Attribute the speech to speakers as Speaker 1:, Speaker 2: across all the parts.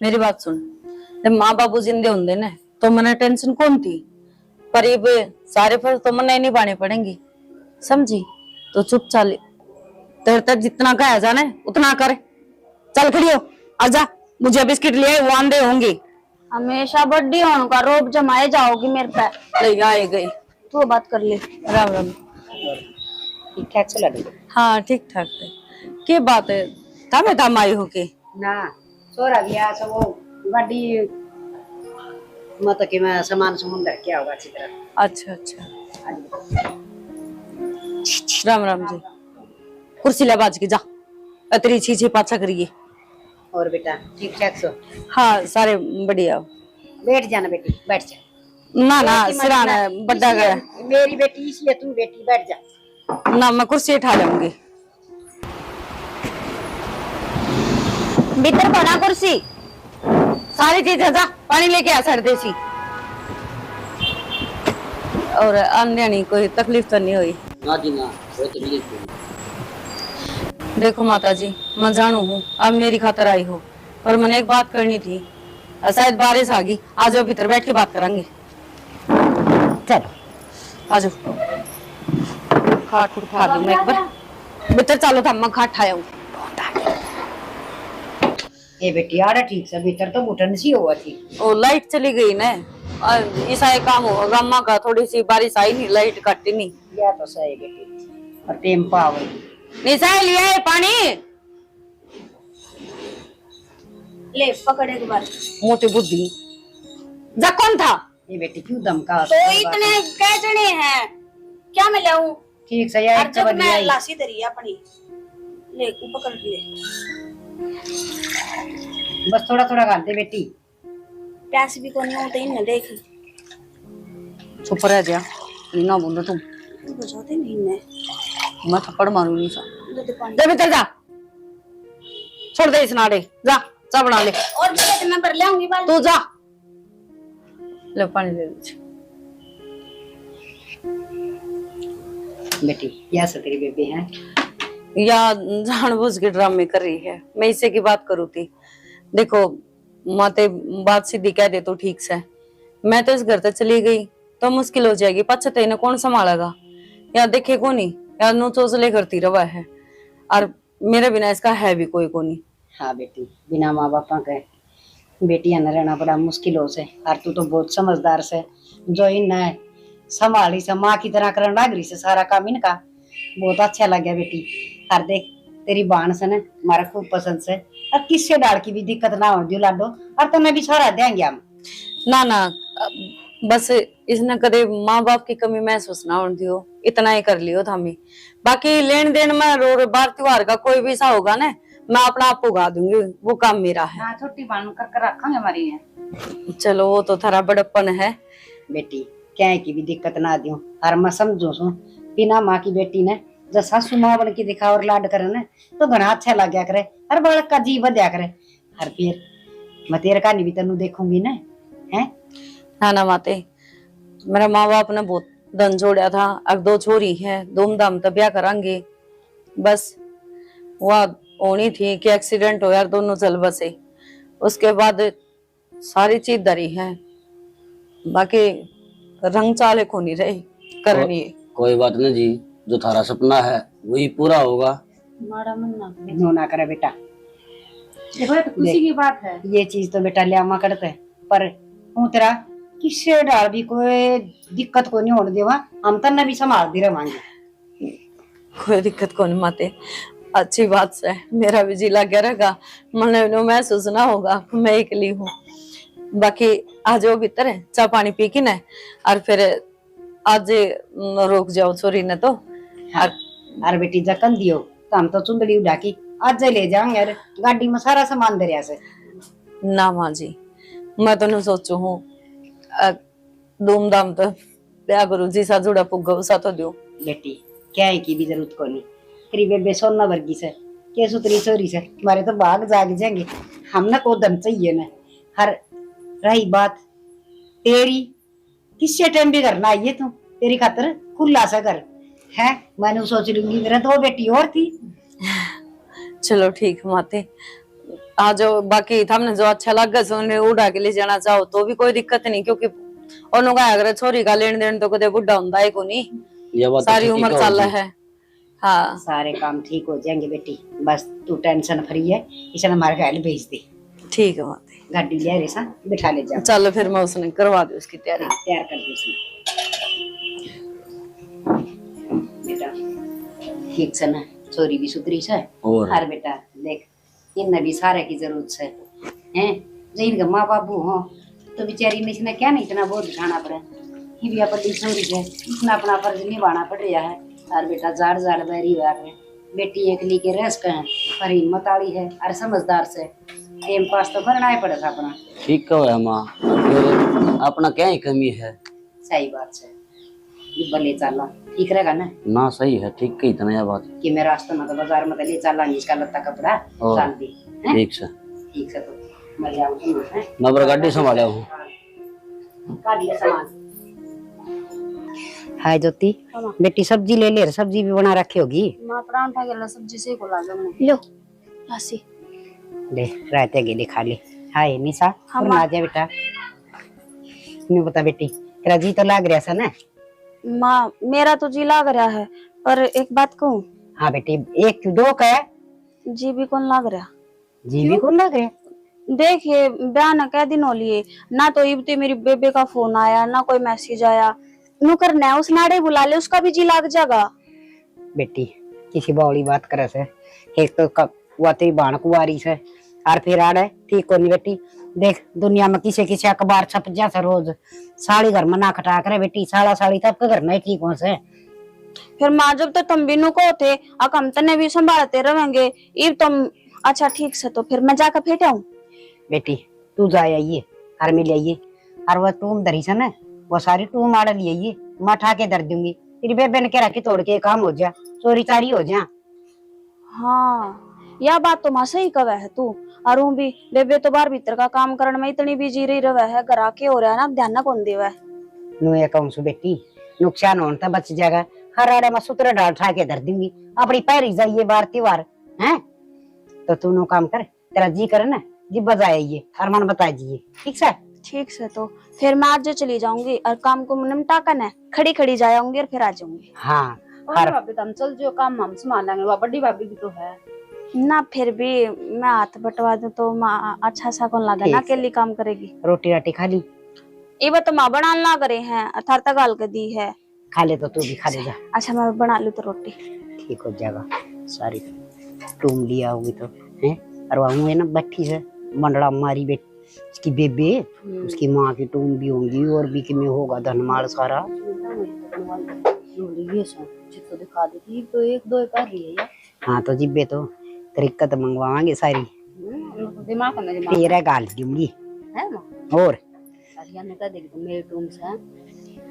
Speaker 1: मेरी बात सुन, जब माँ बाबू जिंदे होंगे ना तो मने टेंशन कौन थी, पर ये सारे फर्ज तो मने नहीं पाने पड़ेंगे, समझी? तो चुप चाल, तेरे तक जितना कहा जाना है उतना कर। चल खड़ी हो, आजा, मुझे बिस्किट लिए वो आंधे होंगे।
Speaker 2: हमेशा बड्डी होने का रोब जमाए जाओगी मेरे पे।
Speaker 1: ले आए गई।
Speaker 2: तू बात कर ले।
Speaker 1: राम राम।
Speaker 3: ठीक ठाक चला रही
Speaker 1: हाँ ठीक ठाक है। क्या बात है, थामे थाम आई हो के?
Speaker 3: ना छोरा गया सब वो गाड़ी मतलब कि मैं सामान समुंदर क्या होगा अच्छी तरह।
Speaker 1: अच्छा अच्छा। राम राम जी। कुर्सी ले बाज के जा, अतरी छी पाछा करिए।
Speaker 3: और बेटा ठीक ठाक सो?
Speaker 1: हाँ सारे बढ़िया।
Speaker 3: बैठ जाना बेटी, बैठ जा।
Speaker 1: ना ना सिराना बड़ा गया।
Speaker 3: मेरी बेटी इसलिए तू बेटी बैठ जा।
Speaker 1: ना मैं कुर्सी उठा लूंगी।
Speaker 2: भीतर बना कुर्सी।
Speaker 1: सारी चीजें जा, पानी लेके आ सर्दे सी। और अन्य नहीं कोई तकलीफ तो नहीं हुई?
Speaker 3: ना जी ना, कोई तकलीफ नहीं।
Speaker 1: देखो माता जी, मैं जानू हूँ अब मेरी खातर आई हो, पर मैंने एक बात करनी थी। शायद बारिश आ गई, आ जाओ भीतर बैठ के बात करेंगे।
Speaker 3: चल
Speaker 1: आ जाओ। खाट उठा दूं मैं एक बार। भीतर चलो था, मैं खाट ठाया हूँ।
Speaker 3: ये बेटी आड़ा ठीक से भीतर तो घुटन सी हुआ थी।
Speaker 1: ओ लाइट चली गई ना, ऐसा एक काम हुआ गामा का, थोड़ी सी बारिश आई नहीं, लाइट कटी नहीं।
Speaker 3: या तो सही बेटी, और टेम पाव
Speaker 1: निशा लिया है पानी,
Speaker 2: ले पकड़ एक बार।
Speaker 1: मोटी बुद्धि। जा कौन था?
Speaker 3: ये बेटी क्यों धमका?
Speaker 2: तो इतने कह जने हैं, क्या मैं लाऊं?
Speaker 3: ठीक से यार
Speaker 2: जब मैं लासी तरी अपनी ले को पकड़ ले।
Speaker 3: बस थोड़ा थोड़ा खा दे बेटी।
Speaker 2: प्यास भी कोनी होते ही न देख।
Speaker 1: चुप रह जा, ना बोलो तुम।
Speaker 2: बुझाते नहीं ने।
Speaker 1: मैं थप्पड़ मारूं निशा।
Speaker 2: दे पानी।
Speaker 1: जा भीतर जा, छोड़ दे इस नाड़े, जा चा बना ले।
Speaker 2: और भी मैं भर लाऊंगी बाल।
Speaker 1: तू जा, ले पानी ले लीजिए।
Speaker 3: बेटी या से तेरी बेबी है
Speaker 1: या जानबूझ के ड्रामे कर रही है? मैं इसे की बात करूँ थी। देखो माते बात सीधी कह दे तो ठीक से, मैं तो इस घर तक चली गई तो मुश्किल हो जाएगी, पछते इन्हें कौन संभालेगा? या देखे को नहीं, या नो चोचले करती रवा है, और मेरे बिना इसका है भी कोई को नहीं।
Speaker 3: हाँ बेटी, बिना माँ बापा के बेटियां न रहना बड़ा मुश्किल हो से। और तू तो बहुत समझदार से, जो इन संभाली से माँ की तरह करने लग रही से सारा काम इनका। बहुत अच्छा लग गया बेटी। और देख तेरी बाण से ना हमारा खूब पसंद से, और किससे डाल की भी दिक्कत ना हो दियो लाडो, और तुम्हें भी छोड़ा देंगे हम।
Speaker 1: ना ना, बस इसने कदे माँ बाप की कमी महसूस ना होने दियो, इतना ही कर लियो था। मैं बाकी लेन देन में रो बार त्योहार का कोई भी सा होगा ना, मैं अपना आप उगा दूंगी, वो काम मेरा है।
Speaker 3: हाँ छोटी बाण कर रखेंगे हमारी है।
Speaker 1: चलो वो तो थारा बड़प्पन है
Speaker 3: बेटी, क्या की भी दिक्कत ना दियो। और मैं समझू सू बिना माँ की बेटी ने जब सासू माँ बन के दिखा और लाड करे ना तो घना अच्छा लग गया करे, हर बालक का जी बदया करे। हर फिर मैं तेरे का नहीं भी तेनू देखूंगी ना है।
Speaker 1: ना ना माते, मेरा माँ बाप ने बहुत धन जोड़ा था, अब 2 छोरी है, धूमधाम तो ब्याह करांगे। बस वह होनी थी कि एक्सीडेंट हो यार, दोनों चल बसे, उसके बाद सारी चीज दरी है, बाकी रंग चाले को नहीं रही करनी।
Speaker 4: कोई बात नहीं जी, जो थारा सपना है वही पूरा होगा।
Speaker 2: माड़ा मन
Speaker 3: ना करे बेटा,
Speaker 2: देखो तो खुशी की बात है।
Speaker 3: ये चीज तो बेटा लिया करते पर हूँ तेरा किससे डाल भी कोई दिक्कत को नहीं होने देवा, हम तन्ने भी संभाल दी रवांगे।
Speaker 1: कोई दिक्कत को नहीं माते, अच्छी बात से मेरा भी जी लग गया रहेगा, मन महसूस ना होगा मैं अकेली हूँ। बाकी आज वो भीतर है, चाय पानी पी के ना, और फिर आज रोक जाओ छोरी ने तो।
Speaker 3: और बेटी जकन दियो तो हम तो चुंदड़ी उड़ा की आज ले जाएंगे यार, गाड़ी में सारा सामान दरिया से।
Speaker 1: ना माँ जी, मैं तो नहीं सोचू हूँ, धूमधाम तो ब्याह गुरु जी सा जुड़ा पुग्गा उसा तो दो।
Speaker 3: बेटी क्या है की भी जरूरत को नहीं, तेरी बेबे सोना वर्गी से के सुतरी चोरी से तुम्हारे तो बाग जाग जाएंगे, हमने को दम चाहिए ना। हर रही बात तेरी किससे टाइम भी करना आइए तू, तेरी खातर खुला सा कर है। मैंने सोच लूंगी, मेरा 2 बेटी और थी।
Speaker 1: चलो ठीक माते, आज बाकी हमने जो अच्छा लगे सो उन्हें उड़ा के ले जाना चाहो तो भी कोई दिक्कत नहीं, क्योंकि उन्होंने कहा अगर छोरी का लेन देन तो कदे बुढ़ा हुंदा है को नहीं,
Speaker 4: ये बात तो
Speaker 1: सारी
Speaker 4: ठीक
Speaker 1: उम्र
Speaker 4: है
Speaker 1: चल
Speaker 4: जी।
Speaker 1: है। हाँ
Speaker 3: सारे काम ठीक हो जाएंगे बेटी, बस तू टेंशन फ्री है। इसे हमारे घर भेज दे,
Speaker 1: ठीक है माते,
Speaker 3: गाड़ी ले रे सा बिठा ले जा।
Speaker 1: चलो फिर मैं उसने करवा दी उसकी तैयारी।
Speaker 3: तैयार कर दे उसने बेटा। ठीक से ना, छोरी भी सुधरी से।
Speaker 4: और
Speaker 3: बेटा देख, इन भी सारे की जरूरत है हैं। जो इनका माँ बाबू हो तो बेचारी ने इसने क्या नहीं इतना बोझ उठाना पड़े। ये भी अपन छोरी है, इतना अपना फर्ज निभाना पड़ रहा है। और बेटा जाड़ जाड़ बैरी हुआ है, बेटी एक ली के रस का है पर हिम्मत आली है और समझदार से। टाइम पास तो करना ही पड़ेगा अपना।
Speaker 4: ठीक है माँ, फिर अपना क्या ही कमी है।
Speaker 3: सही बात है, ये भले चला ठीक रहेगा ना।
Speaker 4: ना सही है, ठीक कही इतना यह बात।
Speaker 3: कि मैं रास्ते में तो बाजार में तो ले चला इसका लत्ता कपड़ा
Speaker 4: और
Speaker 3: डाल दी।
Speaker 4: ठीक से
Speaker 3: ठीक है तो मैं जाऊंगी।
Speaker 4: मैं बड़ा गाड़ी संभाला हूँ।
Speaker 3: हाय ज्योति, बेटी सब्जी ले ले, सब्जी भी बना रखी होगी।
Speaker 2: मां परांठा के सब्जी से को लागे मैंने लो लासी
Speaker 3: ले रायते गेली खा ले। हाय निशा,
Speaker 2: हाँ,
Speaker 3: आ जा बेटा। मैं बता बेटी, तेरा जी तो लाग रहा है ना।
Speaker 2: मां मेरा तो जी लाग रहा है, पर एक बात कहूं।
Speaker 3: हाँ बेटी, एक दो का है
Speaker 2: जी भी कौन लाग रहा।
Speaker 3: जी भी कौन लग रहा।
Speaker 2: देखिए बयान कै दिन हो लिए ना, तो इबते मेरी बेबे का फोन आया ना कोई मैसेज आया। नु करना है उस नाड़े बुला ले, उसका भी जी लाग जाएगा।
Speaker 3: बेटी किसी बावली बात करे से, एक तो वो तेरी बाण कुआरी से और फिर आड़े ठीक होनी। बेटी देख, दुनिया में किसी किसी अखबार छप जाता रोज, साड़ी घर में ना खटा करे बेटी, साड़ा साड़ी तब के घर नहीं ठीक हो से।
Speaker 2: फिर माँ जब तो तुम बिनु को थे हम तने भी संभालते रहेंगे। इब तुम अच्छा ठीक से, तो फिर मैं जाकर फेंटा हूँ।
Speaker 3: बेटी तू जा आइए और मिल आइए, और वह टूम धरी से ना, वो सारी टूम आड़ ली आइए, मैं उठा के धर दूंगी। तेरी बेबे ने कह रखी तोड़ के काम हो जा, चोरी चारी हो जा।
Speaker 2: हाँ यह बात तो माँ सही कवे है तू। और ऊ भी बेबे तो बाहर भीतर का काम करने में इतनी बिजी रही रहे है, घर आके हो रहा है ना, ध्यान ना कौन देवे।
Speaker 3: नु ये कहूं सु बेटी, नुकसान होने तो बच जाएगा। हर आड़े में सूत्र डाल उठा के धर दूंगी, अपनी पैरी जाइए बार त्योहार है। तो तू नो काम कर, तेरा जी करे ना जी बजाइए और मन बता दीजिए। ठीक से?
Speaker 2: ठीक से, तो फिर मैं आज चली जाऊंगी और काम को निपटा कर ना खड़ी खड़ी जाऊंगी और फिर आ जाऊंगी।
Speaker 3: हाँ
Speaker 2: और भाभी तुम चल जो काम हम संभाल लेंगे, वो बड़ी भाभी भी तो है ना। फिर भी मैं हाथ बटवा दूं तो माँ अच्छा सा कौन लगा ना, अकेली काम करेगी।
Speaker 3: रोटी राटी खा ली?
Speaker 2: ये बात तो माँ बना ला करे हैं, अथारता गाल के दी है।
Speaker 3: खा ले तो तू भी खा ले जा।
Speaker 2: अच्छा मैं बना लूं तो रोटी
Speaker 3: ठीक हो जाएगा। सारी टूम लिया होगी तो है। और वह है ना बैठी से मंडड़ा मारी बेटी, उसकी बेबे, उसकी माँ की टूम भी होंगी और भी कि में होगा धनमाल सारा।
Speaker 2: दिखा देती तो एक दो कर रही है।
Speaker 3: हाँ तो जिब्बे तो तरीकत मंगवाएंगे सारी,
Speaker 2: दिमाग में
Speaker 3: तेरा गाल दूंगी
Speaker 2: है ना।
Speaker 3: और
Speaker 2: ने कह देगी तो मेरे टूम से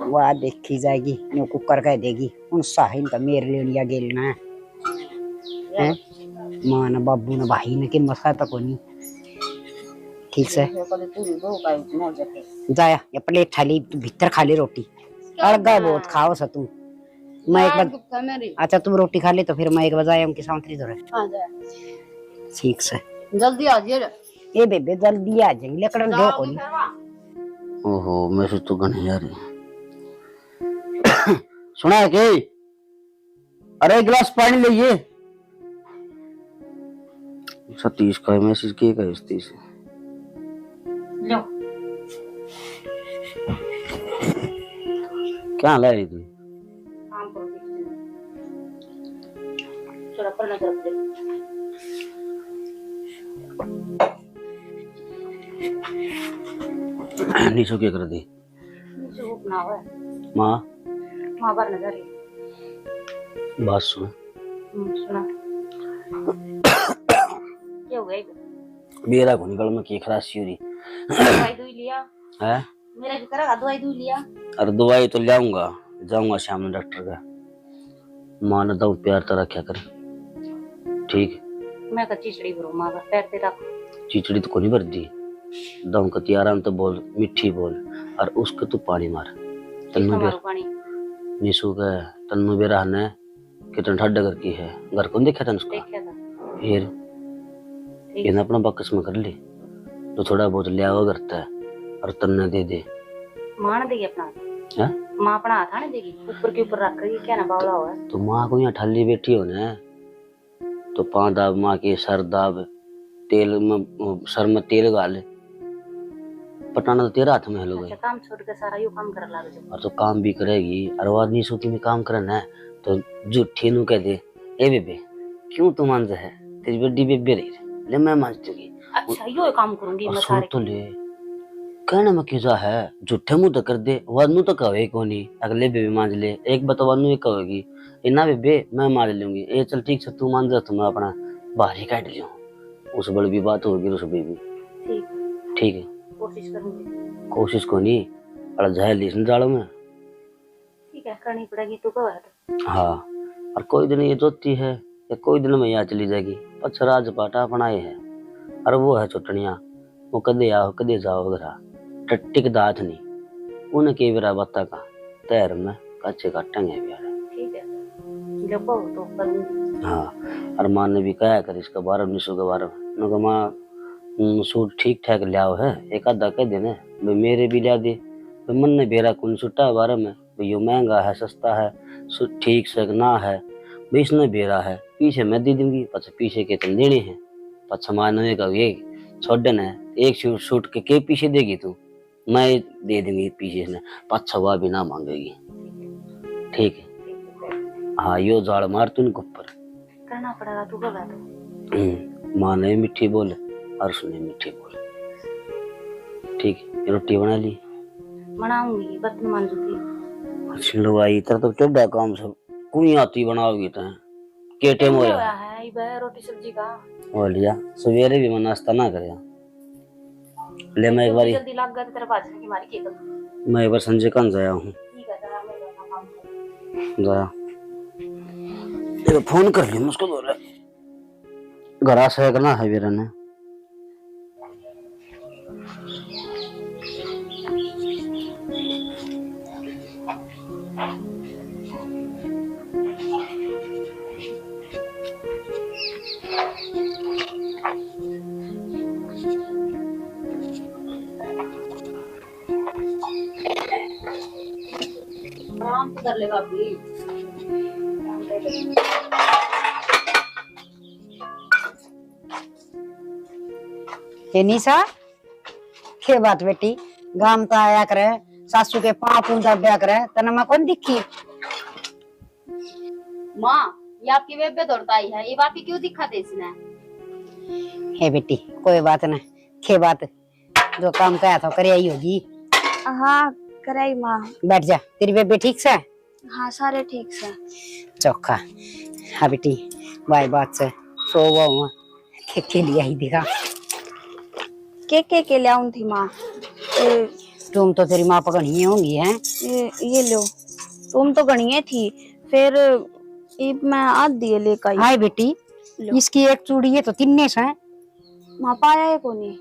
Speaker 3: वह देखी जाएगी, नो कुकर कह देगी उन साहिन का मेरे ले लिया गेलना है। माँ न बाबू न भाई न के मसा तक नहीं। ठीक से जाया या प्लेट थाली भीतर खा ले रोटी, अड़गा बहुत खाओ सा तू। मैं एक बार अच्छा तुम रोटी खा ले तो फिर मैं एक बजाय उनकी सांतरी धरे। ठीक से
Speaker 2: जल्दी आ जाइए।
Speaker 3: ए बेबे जल्दी आ जाएंगे लकड़न दो कोनी।
Speaker 4: ओहो मैसेज तो गने यार। सुना है के? अरे एक गिलास पानी लीजिए। सतीश का मैसेज किए का सतीश
Speaker 3: लो
Speaker 4: क्या ला रही थी? नीचो क्या कर दी माँ? बात सुन। मेरा को निकल में की खराशी हो रही है।
Speaker 2: मेरा भी करा दवाई दूध लिया।
Speaker 4: अरे दवाई तो लाऊंगा, जाऊंगा शाम में डॉक्टर का। माँ ने तो प्यार तो रखा कर, ठीक?
Speaker 3: मैं का चिचड़ी भरो मां का पैर पे रख।
Speaker 4: चिचड़ी तो को नहीं भर दी, दम कती आराम तो बोल, मिठी बोल, और उसको तू पानी मार। तन्नू बेर
Speaker 3: पानी
Speaker 4: निशु का तन्नू बेर रहने कितना ठंडा घर की है, घर कौन देखा था उसका?
Speaker 3: देखा था
Speaker 4: फिर ये ना अपना बकस में कर ले, तो थोड़ा बहुत लिया हुआ करता है और तन्ने दे दे।
Speaker 2: मान देगी अपना,
Speaker 4: हैं?
Speaker 2: माँ अपना हाथ आने देगी, ऊपर के ऊपर रख कर क्या ना बावला हुआ है।
Speaker 4: तो माँ को यहाँ ठाली बैठी हो ना, तो पाँव दाब माँ के, सर दाब, तेल में सर में तेल गाले, पटाना तो तेरा हाथ में है लोग।
Speaker 2: अच्छा, काम छोड़ के सारा यू काम कर लागे जो।
Speaker 4: और तो काम भी करेगी और वो आदमी सूती में काम करना है तो झूठी नु कह दे, ए बेबे क्यों तू मांझ है, तेरी बड़ी बेबे रही ले मैं मांझ दूंगी।
Speaker 2: अच्छा यो काम करूंगी मैं सारे।
Speaker 4: तो ले कहना में क्यों है, झूठे मुंह तो कर दे, वानू तो कहे को नहीं, अगले बेबे मांझ ले, एक बात वानू ये कहेगी, इना बेबे मैं मांझ लूंगी, ए चल ठीक से तू मांझ जा, तो मैं अपना बाहर ही काट लियो, उस बड़ी भी बात होगी उस बेबी। ठीक है
Speaker 2: कोशिश करूंगी।
Speaker 4: कोशिश को नहीं अड़ जाए लीस जाड़ो में।
Speaker 2: ठीक है करनी पड़ेगी तो कहो तो।
Speaker 4: हाँ और कोई दिन ये जोती है या कोई दिन में यहाँ चली जाएगी, पछ राजपाटा अपना ये है और वो है चुटनिया, वो कदे आओ कदे जाओ घरा टट्टिक दात नहीं, उन्हें के बेरा बत्ता का तैर में कच्चे काटेंगे प्यारे।
Speaker 2: ठीक है जब कहो तो करूंगी।
Speaker 4: हाँ और माँ ने भी कहा कर इसका 12 निशो के बारे में, मैं माँ सूट ठीक ठाक लियाओ है, एक आधा कह देने भाई मेरे भी लिया दे, भाई मन ने बेरा कौन सूटा बारे में, भाई यो महंगा है सस्ता है ठीक से ना है, भाई इसने बेरा है पीछे मैं दे दूंगी, पछ पीछे के तुम देने हैं, पछ मानो का ये छोड़न है, एक सूट के पीछे देगी तू, मैं दे दूंगी पीछे से, पछ हुआ भी ना मांगेगी। ठीक है हाँ यो जाड़ मार तू इनको ऊपर
Speaker 2: करना पड़ेगा तू कब तो।
Speaker 4: माँ ने मीठी बोले और उसने मीठी बोले। ठीक है रोटी बना ली,
Speaker 2: बनाऊंगी बर्तन मांजूंगी।
Speaker 4: अच्छा लो आई तेरा तो चौड़ा काम सब कोई आती बनाओगी तो के टाइम हो
Speaker 2: होया है ये रोटी सब्जी का
Speaker 4: हो लिया, सवेरे भी मैं नाश्ता ना करे ले, मैं एक बार
Speaker 2: जल्दी लग गया तेरे बाजरे की मारी केक।
Speaker 4: मैं एक बार संजय कान जाया हूँ,
Speaker 2: ठीक है जरा मैं अपना काम करूं।
Speaker 4: जाया तेरे फोन कर लिया मुझको बोले घरा से करना है वीरा ने।
Speaker 2: आराम से कर लेगा अभी।
Speaker 3: निशा के बात बेटी गाम तो आया करे, सासू के पाँव पूंजा ब्या करे, तना मैं कौन दिखी।
Speaker 2: माँ ये आपकी बेबे दौड़ता आई है, ये बात क्यों दिखाते इसने।
Speaker 3: हे बेटी कोई बात ना, के बात जो काम कहा था करे आई होगी।
Speaker 2: हाँ कराई माँ।
Speaker 3: बैठ जा, तेरी बेबे ठीक से।
Speaker 2: हाँ सारे ठीक से
Speaker 3: चौखा। हाँ बेटी बाई बात से सो हुआ के लिए ही दिखा
Speaker 2: के ले आऊं थी माँ।
Speaker 3: तुम तो तेरी माँ पकड़ी होंगी हैं।
Speaker 2: ये लो तुम तो गणिये थी, फिर मैं आध दिए लेकर आई।
Speaker 3: हाय बेटी इसकी एक चूड़ी है तो तिन्ने से
Speaker 2: माँ पाया है कोनी।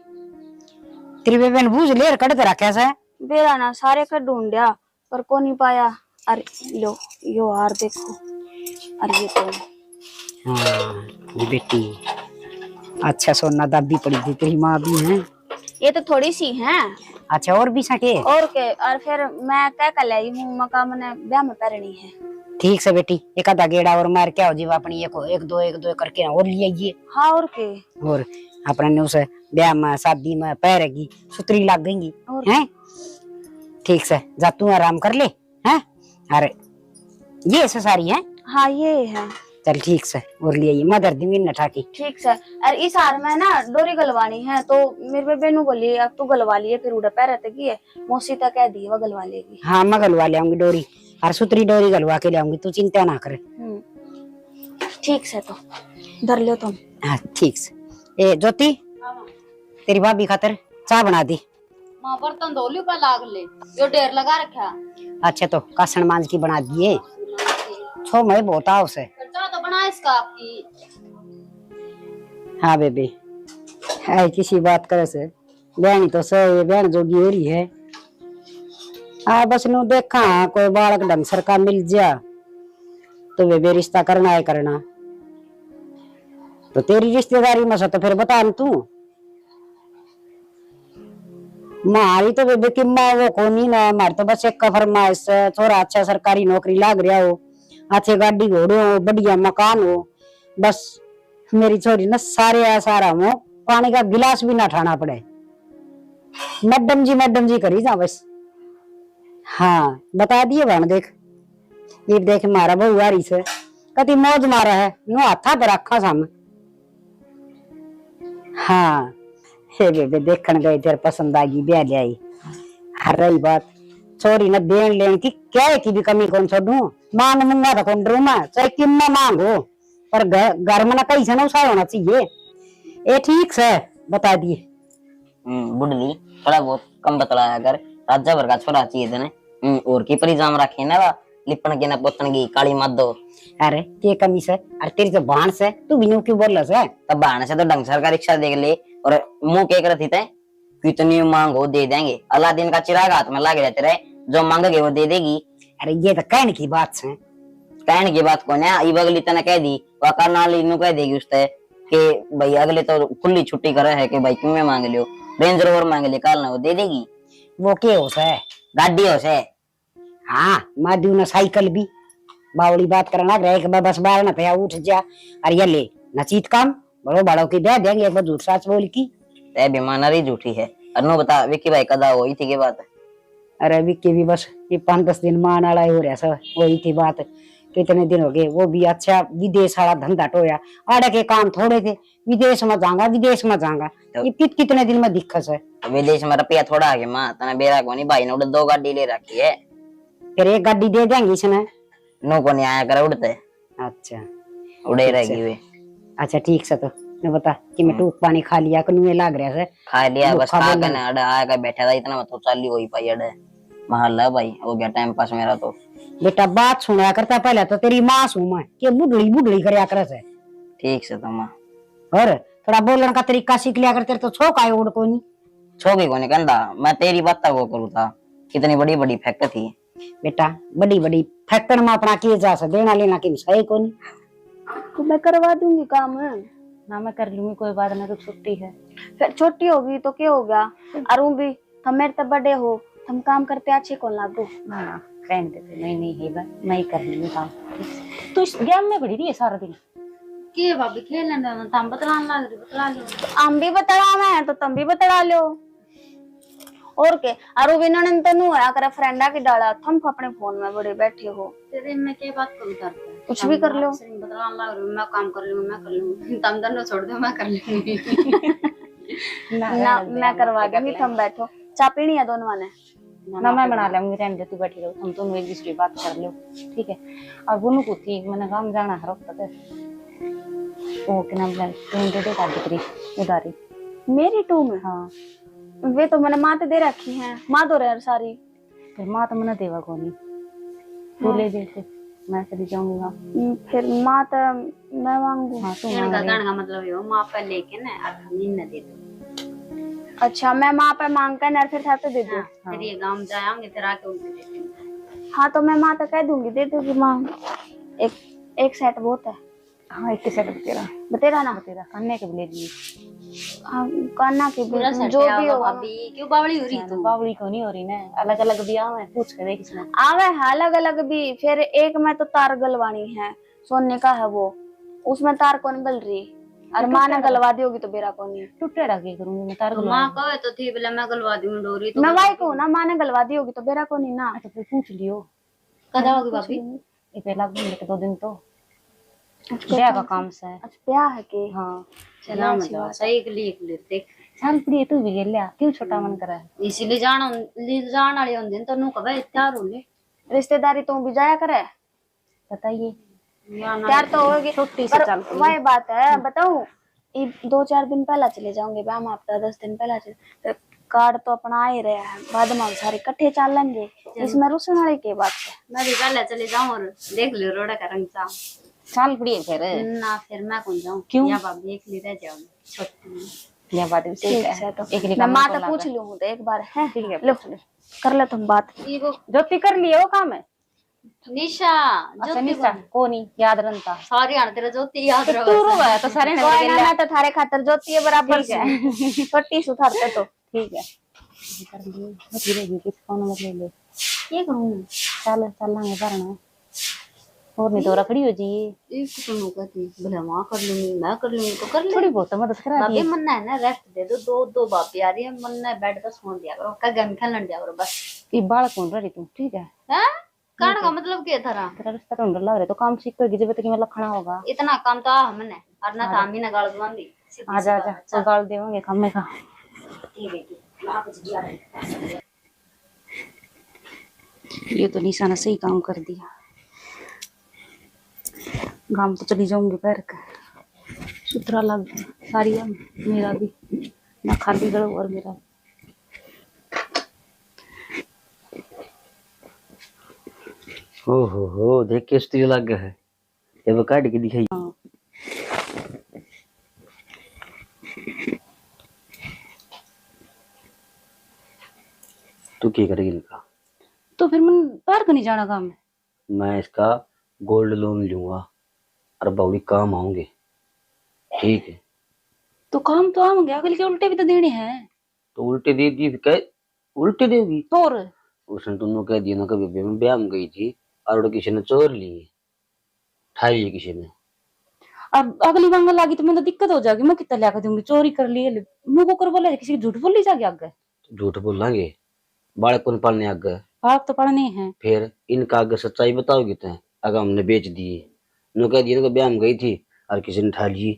Speaker 3: तेरी बेबे ने बूझ ले कड़ तेरा कैसा है
Speaker 2: बेरा ना सारे का ढूंढया पर को नहीं पाया। अरे लो यो हार देखो, अरे ये तो
Speaker 3: हाँ ये बेटी अच्छा सोना दाबी पड़ी थी, तेरी माँ भी है।
Speaker 2: ये तो थोड़ी सी है।
Speaker 3: अच्छा और भी सके
Speaker 2: और के और फिर मैं क्या कर लाई हूँ, मका मैंने ब्याह में पहननी है।
Speaker 3: ठीक से बेटी एक आधा गेड़ा और मार क्या हो जीवा अपनी एक दो करके और ले आइए।
Speaker 2: हाँ और के
Speaker 3: और अपने ने उसे ब्याह में शादी में पैरेगी सुतरी लग गई हैं। ठीक से जा तू आराम कर ले हैं। अरे ये ऐसे सारी है।
Speaker 2: हाँ ये है।
Speaker 3: चल ठीक से और ले आइए मदर दी मिन ठाकी।
Speaker 2: ठीक से और इस हार में ना डोरी गलवानी है, तो मेरे बेबे नु बोली अब तू गलवा लिए, फिर उड़ा पैर रहते की है मौसी तक कह दी वो गलवा लेगी।
Speaker 3: हाँ मैं गलवा ले आऊंगी डोरी और सुतरी डोरी गलवा के ले आऊंगी, तू चिंता ना करे।
Speaker 2: ठीक से तो धर लो तुम।
Speaker 3: हाँ ठीक से। ए ज्योति तेरी भाभी खातर चाय बना दी।
Speaker 2: माँ बर्तन धो लियो पर लाग ले, यो ढेर लगा रखा।
Speaker 3: अच्छा तो कासन मांझ की बना दिए छो मैं बहुत आओ से।
Speaker 2: चाय तो बना इसका आपकी।
Speaker 3: हाँ बेबी है किसी बात करे से बहनी तो सही बहन जोगी हो रही है। हाँ बस नु देखा कोई बालक ढंग सर का मिल जा तो बेबी रिश्ता करना है करना। तो तेरी रिश्तेदारी में से तो फिर बता न तू। मारी तो बेबे की माँ वो कोनी ना, मारी तो बस एक का फरमाइश है, थोड़ा अच्छा सरकारी नौकरी लाग रहा हो, अच्छे गाड़ी घोड़े हो, बढ़िया मकान हो, बस मेरी छोरी ना सारे सारा हो, पानी का गिलास भी ना ठाना पड़े, मैडम जी करी जा बस। हाँ बता दिए बहन। देख ये देख मारा बहु आ रही से कति मौज मारा है, नो हाथा पर रखा सामने। हाँ हे बेबे देखन गए, तेरे पसंद आ गई, ब्याह ले आई। हर रही बात छोरी न देन लेन की क्या की भी कमी कौन छोड़ू, मान मुंगा तो कौन डरू मैं, चाहे कितना मांगो, पर घर में ना कहीं से ना उसा होना चाहिए। ए ठीक से बता दिए।
Speaker 5: बुढ़ली थोड़ा बहुत कम बतलाया कर, राजा भर का छोरा चाहिए तने। और की परिजाम रखे ना वा, लिपन के ना पोतन की काली मत दो।
Speaker 3: अरे ये कमी से, अरे तेरी जो बाण से तू भी यूं क्यों बोल रहा है?
Speaker 5: तब बहाने से तो ढंग सर का रिक्शा देख ले, और मुंह के कर थी तय कितनी मांगो दे देंगे, अलादीन का चिराग हाथ में लगे रहते रहे, जो मांगोगे वो दे देगी।
Speaker 3: अरे ये तो कहने की बात है।
Speaker 5: कहने की बात कौन है, ई बगली तने कह दी वह करनाली नु कह देगी उसते कि भाई अगले तो खुली छुट्टी करे है कि भाई क्यों में मांग लियो, रेंज रोवर मांग ले काल ना वो दे देगी।
Speaker 3: वो क्या हो से?
Speaker 5: गाड़ी हो से।
Speaker 3: हाँ माधु न साइकिल भी बावड़ी बात करना रहे कि बस बाहर न पे उठ जा, अरे ये ले नचीत काम बड़ो बड़ों की ब्याह देंगे, एक बार झूठ साच बोल की
Speaker 5: तय बीमारी झूठी है। अनु बता विक्की भाई कदा हुई थी के बात?
Speaker 3: अरे विक्की भी बस ये 5-10 दिन मान आड़ा हो रहा सब वही थी बात, कितने दिन हो गए, वो भी अच्छा विदेश वाला धंधा टोया, आड़े के काम थोड़े थे, विदेश में जाऊंगा ये कितने दिन में दिक्कत है।
Speaker 5: विदेश में रुपया थोड़ा है माँ तना बेरा को नहीं, भाई ने उड़े 2 गाड़ी ले रखी है,
Speaker 3: फिर एक गाड़ी दे देंगे इसने।
Speaker 5: नो को नहीं आया करे उड़ते,
Speaker 3: अच्छा
Speaker 5: उड़े रहेगी वे।
Speaker 3: अच्छा ठीक से तो मैं बता कि मैं टूक पानी खा लिया कनुए लाग रहा है,
Speaker 5: खा लिया बस, खा के ना अड़े आया का बैठा था, इतना मत तो चाली होई पाई अड़े महल्ला भाई हो गया टाइम पास मेरा तो।
Speaker 3: बेटा बात सुना करता पहले तो तेरी माँ सू मैं के बुढ़ड़ी करया करे से।
Speaker 5: ठीक से तो माँ,
Speaker 3: और थोड़ा बोलने का तरीका सीख लिया कर, तेरे तो छोक आए उड़ को नहीं
Speaker 5: छोगी को नहीं कहता, मैं तेरी बात वो करूँ था, कितनी बड़ी बड़ी फैक्ट थी
Speaker 3: बेटा, बड़ी फैक्टर में अपना किए जा सकते, देना लेना कि सही को नहीं।
Speaker 2: तो मैं करवा दूंगी काम है
Speaker 1: ना, मैं कर लूंगी कोई बात नहीं, तो छुट्टी है।
Speaker 2: फिर छोटी होगी तो क्या हो गया, अरु भी तुम मेरे तब बड़े हो, तुम काम करते अच्छे कौन लागू
Speaker 1: ना कहने देते नहीं है बा, मैं ही कर लूंगी काम। तू इस गेम में पड़ी रही है सारा दिन
Speaker 2: के भाभी खेलने दो, तुम बतला लो, हम भी बतला मैं तो तुम भी बतला लो। और के अरु विनन तो नु है अगर फ्रेंडा की डाला, तुम अपने फोन में बड़े बैठे हो, तेरे में क्या बात करूं करते कुछ भी कर लो, बतला मैं काम कर लूंगी, तुम दोनों छोड़ दो मैं कर लूंगी। ना मैं करवा दूंगी, तुम बैठो, चाय पीनी है दोनों ने
Speaker 1: ना, मैं बना लूंगी, रहने दे तू बैठी रहो, हम दोनों एक दूसरे बात कर लो ठीक है। और बुनु को थी मैंने काम जाना है रोक तक वो के नाम ले तुम दे दे दिकरी उधारी
Speaker 2: मेरी टू में।
Speaker 1: हाँ
Speaker 2: वे तो मैंने माँ दे रखी है, माँ दो रहे सारी,
Speaker 1: फिर माँ तो मैंने देवा को नहीं, तू ले दे फिर मैं चली जाऊंगी वहाँ।
Speaker 2: फिर माँ तो मैं मांगू।
Speaker 1: हाँ तू
Speaker 2: का मतलब ये माँ पे लेके ना और हम न दे दो। अच्छा मैं माँ पे मांग कर ना फिर थाते दे दो, फिर ये गांव जाएंगे फिर आके उनसे दे देंगे। हाँ तो मैं माँ तो कह दूंगी दे दूंगी माँ, एक सेट बहुत है।
Speaker 1: हाँ एक सेट
Speaker 2: बतेरा ना
Speaker 1: बतेरा करने के ले लिए
Speaker 2: कान्ना के जो भी होगा। क्यों बावली हो रही
Speaker 1: तो बावली को नहीं हो रही ना, अलग अलग भी आवे पूछ के देख इसमें
Speaker 2: आवे है अलग अलग भी, फिर एक में तो तार गलवानी है, सोने का है वो, उसमें तार कौन गल रही, और माँ ने गलवा दी होगी तो बेरा कौन नहीं
Speaker 1: टूटे रखे करूंगी मैं तार
Speaker 2: माँ कहे तो थी बोले मैं गलवा दूंगी डोरी तो मैं वही कहूँ ना, माँ ने गलवा दी होगी तो बेरा कौन नहीं ना।
Speaker 1: तो फिर पूछ लियो
Speaker 2: कदा होगी भाभी,
Speaker 1: ये पहला घूमने 2 दिन तो ब्याह का काम से है।
Speaker 2: अच्छा ब्याह है के?
Speaker 1: हाँ
Speaker 2: चला मतलब सही के लिए देख
Speaker 1: चल प्रिय तू भी ले क्यों छोटा मन करा है,
Speaker 2: इसीलिए जान वाले होंगे तो नु कबे तैयार हो ले, रिश्तेदारी तो भी जाया करे
Speaker 1: बताइए
Speaker 2: तैयार तो होगी
Speaker 1: छोटी से चल
Speaker 2: वही बात है। बताऊं 2-4 दिन पहला चले जाऊंगे ब्याह में, हफ्ता 10 दिन पहला चले, कार्ड तो अपना आ ही रहा है, बाद में सारे इकट्ठे चल लेंगे, इसमें रुसन वाली की बात है। मैं भी पहले चले जाऊं और देख लो रोड़ा का रंग सा
Speaker 1: चल प्रिय फिर
Speaker 2: ना, फिर मैं कौन जाऊं
Speaker 1: क्यों
Speaker 2: या भाभी एक ले रह जाऊं छोटी
Speaker 1: ये बात ठीक है तो एक
Speaker 2: मैं माँ तो पूछ लूं तो एक बार है,
Speaker 1: ठीक है
Speaker 2: लो कर ले तुम बात,
Speaker 1: जो कर लियो काम है
Speaker 2: निशा
Speaker 6: अच्छा
Speaker 2: ज्योति
Speaker 6: निशा कोणी याद रंता
Speaker 2: सॉरी यार तेरा ज्योति याद रहा
Speaker 6: तू रो है तो सारे ने
Speaker 2: कोई ना
Speaker 6: बोले
Speaker 2: मैं तो थारे खातर ज्योति है बराबर
Speaker 6: ठीक है।
Speaker 2: से छोटी सुथारते तो
Speaker 6: ठीक है धीरे धीरे फोन मत ले ले
Speaker 2: ये करूं
Speaker 6: चल चलांगे करना और नहीं तो रखड़ी हो जी
Speaker 2: एक तो नो कहती भले मां कर लूंगी मैं कर लूंगी तो कर ले
Speaker 6: थोड़ी बहुत मदद करा
Speaker 2: बाबे
Speaker 6: दी
Speaker 2: मन है ना रेस्ट दे दो दो दो बाप यार ये मन है बेड पे सो दिया करो का गेम खेलन दिया करो बस
Speaker 6: ये बाल कौन रही तू ठीक है
Speaker 2: हैं कान का मतलब क्या था
Speaker 6: तेरा रिश्ता तो लग रहा तो काम सीख कर गिजे तो कि मतलब खड़ा होगा
Speaker 2: इतना काम तो हमने और ना था ना गाल बांधी
Speaker 6: आजा आजा तो गाल देवांगे खम्मे का ये तो निशाना सही काम कर दिया गांव तो चली जाऊंगी पैर का सुथरा लग सारी मेरा भी ना खाली गड़ो और मेरा
Speaker 4: हो देख के स्त्री लग गया है ये वो काट के दिखाई। तू क्या करेगी इनका?
Speaker 6: तो फिर मन पैर का नहीं जाना काम में
Speaker 4: मैं इसका गोल्ड लोन लूंगा और बहुड़ी काम आऊंगे ठीक है।
Speaker 6: तो काम तो आम गया अगले के उल्टे भी तो देने हैं
Speaker 4: तो उल्टे दे दी कह उल्टे देगी
Speaker 6: और
Speaker 4: उसने तुमने कह दिया ना कभी मैं ब्याह में गई थी और किसी ने चोर लिए ठाई लिए किसी ने।
Speaker 6: अब अगली मंगल लागी तो मैं तो दिक्कत हो जाएगी मैं कितना लिया दूंगी चोरी कर लिए मुंह को कर बोले किसी की झूठ बोल ली जाएगी आगे
Speaker 4: झूठ बोलेंगे बालक कौन पालने आगे
Speaker 6: आप तो पढ़ने हैं
Speaker 4: फिर इनका आगे सच्चाई बताओगी तो अगर हमने बेच दिए नो कह दिया ना ब्याह में गई थी और किसी ने ठा ली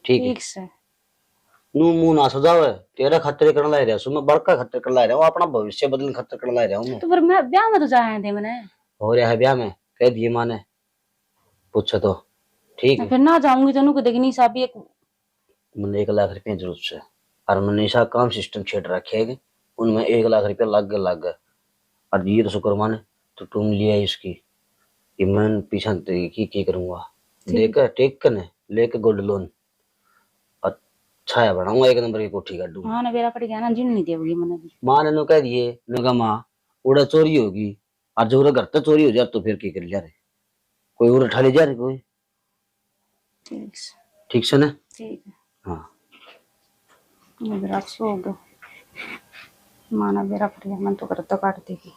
Speaker 4: ठीक है।
Speaker 6: ठीक से
Speaker 4: नू मुंह ना सजाओ तेरा खतरे करने ला रहा हूं मैं बड़का खतरे करने ला रहा हूं अपना भविष्य बदलने खतरे करने ला रहा हूं मैं।
Speaker 6: तो फिर मैं ब्याह में तो जाए थे मैंने
Speaker 4: हो रहा है ब्याह में कह दिए माँ ने पूछो तो ठीक है।
Speaker 6: फिर ना जाऊंगी तो नुक देखनी साहब एक
Speaker 4: मैंने 1 लाख रुपया जरूरत से और मैंने ऐसा काम सिस्टम छेड़ रखे है उनमें 1 लाख रुपया लग गए और ये तो शुक्र माने तो तुम लिया इसकी कि मैं पीछा की करूंगा देकर टेक कर लेके गोल्ड लोन और छाया बनाऊंगा 1 नंबर की कोठी का दूंगा।
Speaker 6: हाँ ना बेरा पड़ गया ना जिन नहीं देगी मैंने भी
Speaker 4: माँ ने नो कह दिए नुका माँ उड़ा चोरी होगी और जो घर तो चोरी हो जाए तो फिर क्या कर जा रहे कोई और उठा ले जा रहे कोई ठीक से ना
Speaker 6: ठीक है
Speaker 4: हाँ
Speaker 6: मेरा सो गया माना बेरा पड़ गया मन तो कर तो काट देगी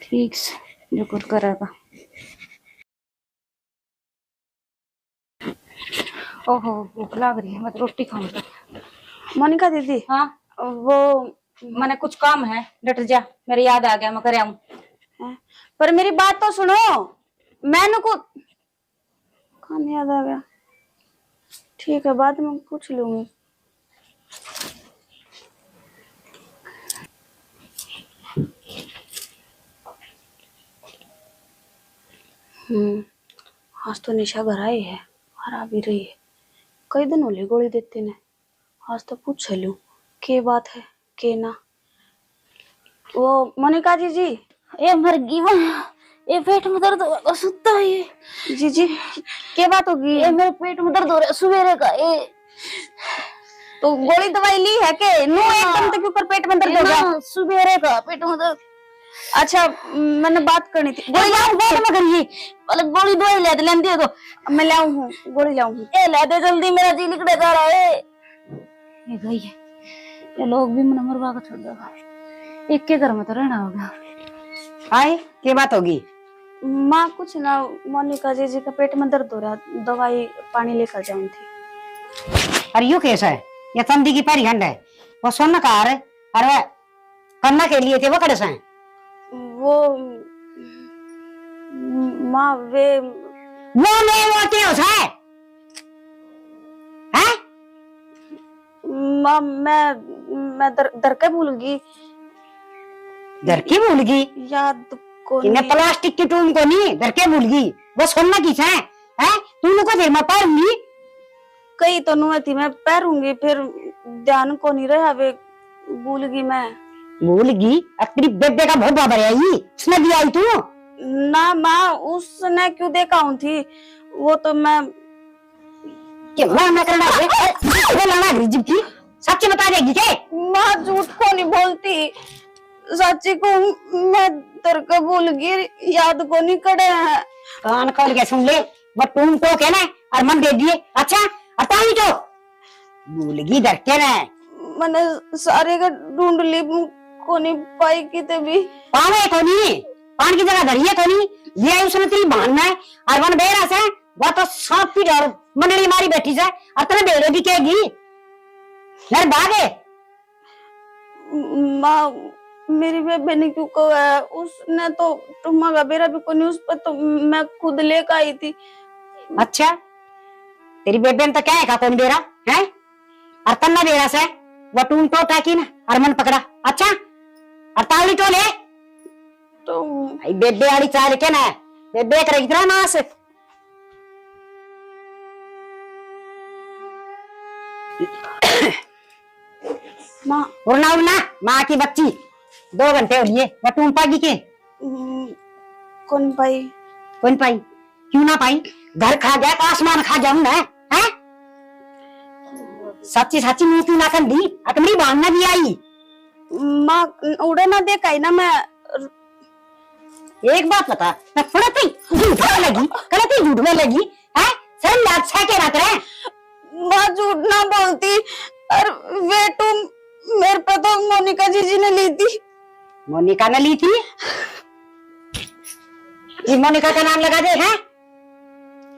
Speaker 6: ठीक से जो कुछ करेगा। ओहो भूख लग रही है मैं तो रोटी खाऊंगा।
Speaker 2: मोनिका दीदी
Speaker 6: हाँ
Speaker 2: वो
Speaker 6: मैंने कुछ काम है डट जा मेरे याद आ गया मैं करे आऊं
Speaker 2: पर मेरी बात तो सुनो मैंने को कहाँ याद आ गया ठीक है बाद में पूछ लूंगी। आज तो निशा घर आई है और आ भी रही है कई दिन होली गोली देते ने आज तो पूछ लूं के बात है के ना। वो मोनिका जी
Speaker 6: ए मर गई वहाँ ये पेट में दर्द हो सुता है ये
Speaker 2: जी के बात होगी
Speaker 6: ये मेरे पेट में दर्द हो रहा है सवेरे का ये
Speaker 2: तो गोली दवाई ली है के नो एकदम तक ऊपर पेट में दर्द हो गया
Speaker 6: सवेरे का पेट में दर्द।
Speaker 2: अच्छा मैंने बात करनी थी
Speaker 6: गोली लाऊं बाद में करिए पहले गोली दवाई ले दे लेंदी तो
Speaker 2: मैं लाऊं हूँ गोली लाऊं हूँ
Speaker 6: ए ले दे जल्दी मेरा जी निकले जा रहा है ये गई है ये लोग भी मन मरवा कर छोड़ देगा एक के घर में तो रहना होगा।
Speaker 3: आए के बात होगी
Speaker 2: माँ कुछ ना मोनिका जी का पेट में दर्द हो रहा दवाई पानी लेकर जाऊं थी।
Speaker 3: अरे यू कैसा है ये तंदी की पैरी हंड है वो सोना का है अरे करना के लिए थे वो कड़े से
Speaker 2: वो माँ वे
Speaker 3: वो क्या है
Speaker 2: माँ मैं दर के भूल गई
Speaker 3: दर की भूल गई
Speaker 2: याद को
Speaker 3: इन्हें प्लास्टिक की टूम को नहीं दर के भूल गई वो सोना की है तू को देर में पैरूंगी
Speaker 2: कई तो नुए थी मैं पैरूंगी फिर ध्यान को नहीं रहा वे भूल गई मैं
Speaker 3: भूल गई अपनी बेबे का भोबा भरियाई उसने भी आई तू
Speaker 2: ना माँ उसने क्यों देखा हूँ थी वो तो मैं
Speaker 3: क्या लाना करना है वो लाना रिजिब की सच्ची बता देगी के
Speaker 2: माँ झूठ को नहीं बोलती साची को मैं तेरे को भूल गई, याद को नहीं करे है।
Speaker 3: कान खोल के सुन ले, वो तुम तो के ना और मन दे दिए। अच्छा अताई तो भूल गई डर के ना।
Speaker 2: मैंने सारे का ढूंढ ली, को नहीं पाई किते भी।
Speaker 3: पावे तो नहीं, पान की जगह धरिए तो नहीं, ये उसने तेरी बहन में और मन बेरा से वो तो सांप की डर मंडली मारी बैठी से और तेरे बेड़े दिखेगी यार भागे।
Speaker 2: माँ मेरी बेबे ने क्यों कहा है, उसने तो तुम्हारा बेरा भी को नहीं, उस पर तो मैं खुद लेकर आई थी।
Speaker 3: अच्छा तेरी बेबे ने तो क्या है कौन बेरा है और तन्ना बेरा से वो टूम टोटा की ना और मन पकड़ा। अच्छा और ताली तो ले
Speaker 2: तो
Speaker 3: बेबे वाली चाल के ना बेबे करेगी तेरा नाश।
Speaker 2: माँ
Speaker 3: उड़ना उड़ना माँ की बच्ची 2 घंटे हो लिए वो टूम पागी के
Speaker 2: कौन पाई?
Speaker 3: कौन पाई क्यों ना पाई, घर खा गया तो आसमान खा गया हूं है। सच्ची सच्ची मुंह क्यों ना कर दी, अकमरी बांधना भी आई।
Speaker 2: माँ उड़े ना देखा ही ना मैं।
Speaker 3: एक बात बता, मैं थोड़ा ती झूठ में लगी गलती झूठ में लगी है सर लाद छा के रख रहे।
Speaker 2: माँ झूठ ना बोलती, और वे तुम मेरे पे तो मोनिका जीजी ने ली थी।
Speaker 3: मोनिका ने ली थी, ये मोनिका का नाम लगा दे है।